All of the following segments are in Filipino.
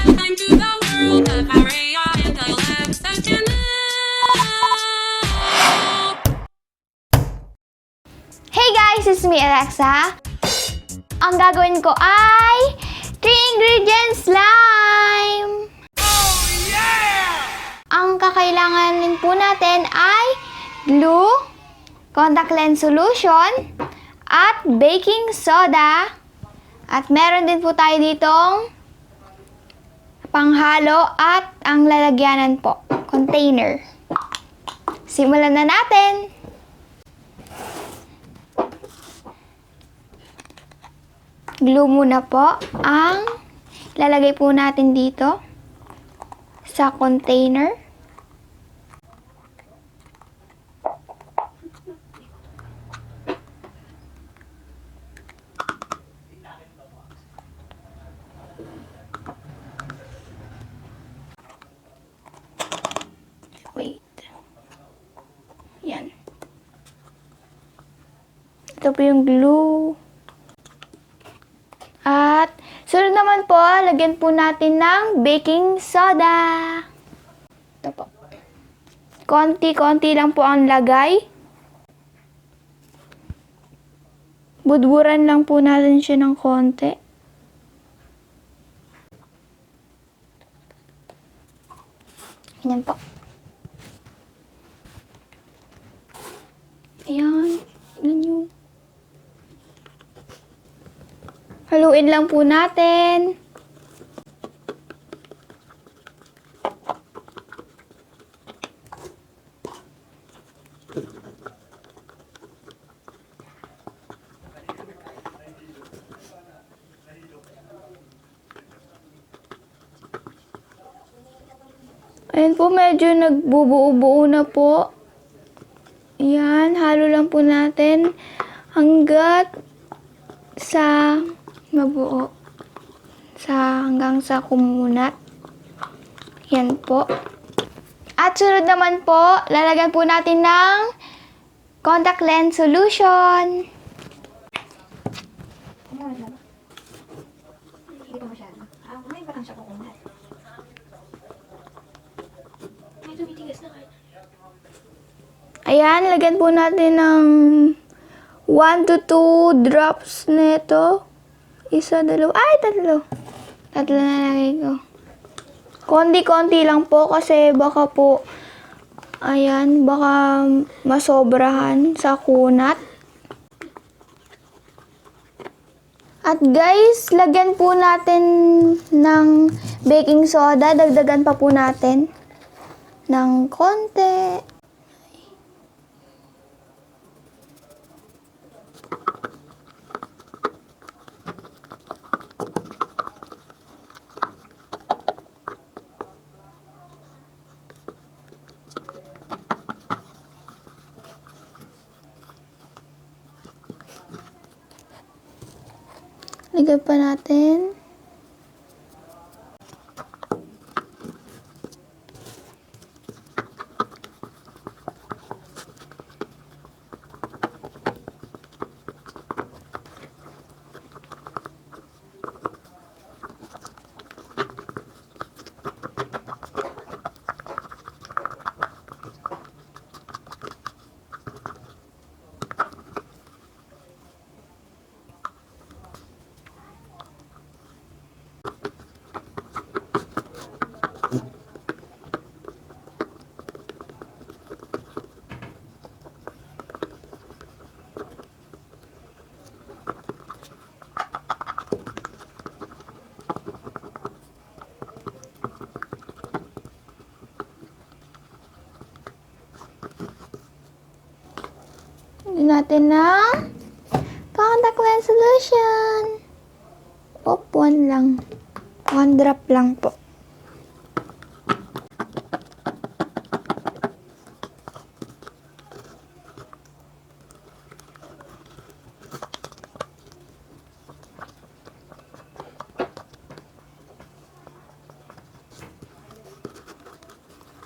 time to the world of Aurea Alexa channel. Hey guys, it's me Alexa. Ang gagawin ko ay 3 ingredients slime. Oh yeah! Ang kakailanganin po natin ay glue, contact lens solution, at baking soda. At meron din po tayo ditong panghalo at ang lalagyanan po, container. Simulan na natin. Glue muna po ang lalagay po natin dito sa container. Wait. Yan. Ito po yung glue. At sunod naman po, lagyan po natin ng baking soda. Ito po. Konti-konti lang po ang lagay. Budburan lang po natin siya ng konti. Ayan po. Ayan. Tignan nyo. Haluin lang po natin. Ayan po, medyo nagbubuo-buo na po. Ayan, halo lang po natin hanggat sa mabuo. Hanggang sa kumunat. Yan po. At sunod naman po, lalagyan po natin ng contact lens solution. Ayan, lagyan po natin ng 1 to 2 drops nito. Isa, dalawa. Ay, tatlo. Tatlo na lagay ko. Konti-konti lang po kasi baka po, ayan, baka masobrahan sa kunat. At guys, lagyan po natin ng baking soda. Dagdagan pa po natin ng konti. Lagyan pa natin. Lagyan natin ng contact lens solution. Op, 1 lang. 1 drop lang po.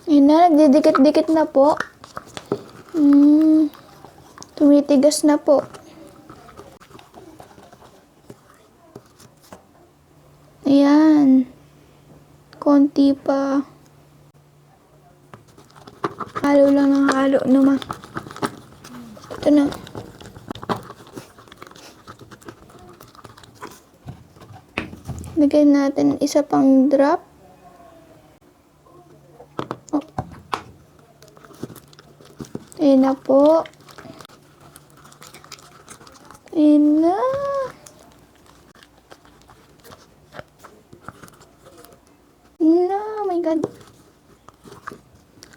Yun na, nagdidikit-dikit na po. Tumitigas na po. Ayan. konti pa. Halo lang ng halo naman. Ito na. Lagyan natin isa pang drop. Oh. Ayan na po. Ayan na. Oh my God.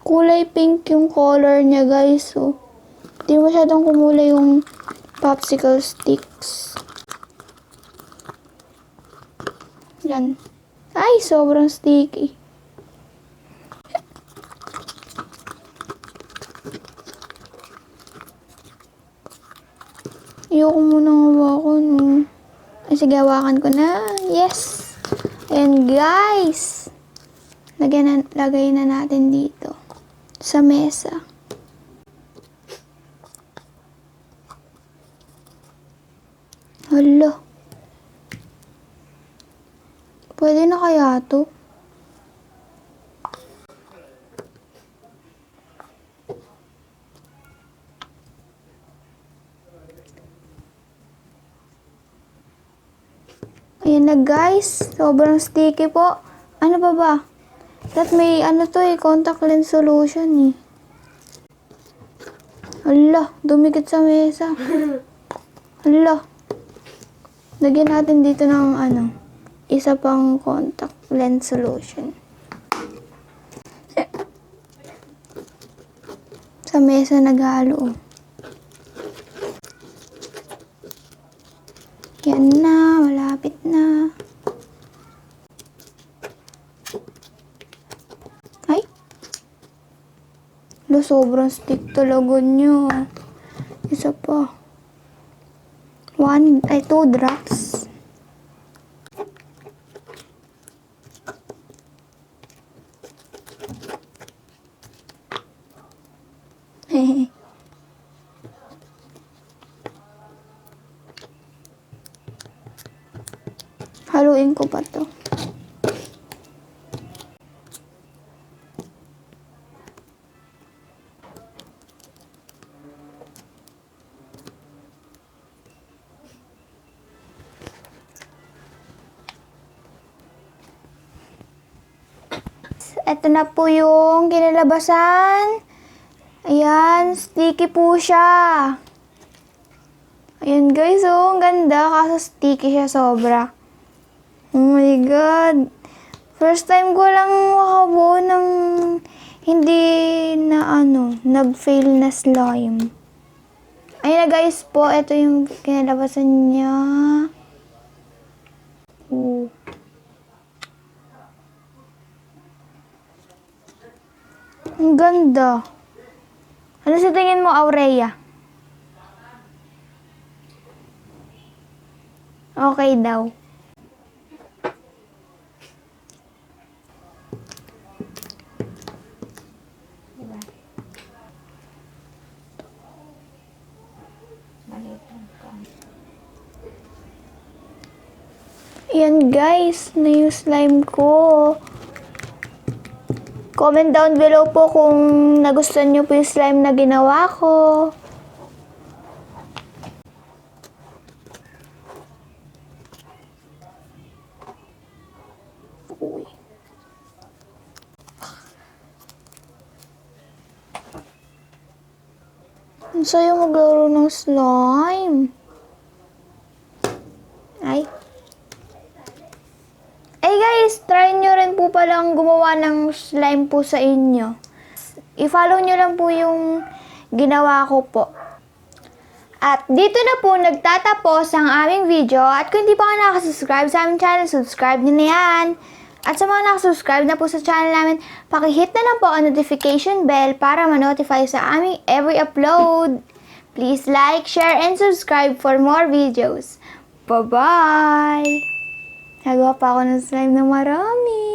Kulay pink yung color niya, guys. So, hindi masyadong kumulay yung popsicle sticks. Yan. Ay, sobrang sticky. Ayoko munang hawakan. Ay, sige, hawakan ko na. Yes! Ayan, guys. Lagay na natin dito. Sa mesa. Hala. Pwede na kaya to? Ayan na, guys. Sobrang sticky po. Ano pa ba? That may ano to contact lens solution eh. Hala, dumikit sa mesa. Hala. Lagyan natin dito ng isa pang contact lens solution. Sa mesa naghalo. Yan na, malapit na. Ay. Sobrang stick talaga niya. Isa pa. 2 drops. Haluin ko pa to. Ito na po yung kinalabasan. Ayan, sticky po siya. Ayan guys, oh, ang ganda. Kaso sticky siya sobra. Oh my God. First time ko lang makabuo ng hindi na nag-fail na slime. Ayan na guys po, ito yung kinalabasan niya. Oh. Ang ganda. Ano sa tingin mo, Aurea? Okay daw. Ayan guys, na yung slime ko. Comment down below po kung nagustuhan nyo po yung slime na ginawa ko. Uy. Ang sayo maglaro ng slime. Ay. Hey guys, try nyo rin po palang gumawa ng slime po sa inyo. I-follow nyo lang po yung ginawa ko po. At dito na po nagtatapos ang aming video. At kung hindi pa ka nakasubscribe sa aming channel, subscribe nyo na yan. At sa mga nakasubscribe na po sa channel namin, pakihit na lang po ang notification bell para ma-notify sa aming every upload. Please like, share, and subscribe for more videos. Bye-bye! Nagawa pa ako ng slime na marami.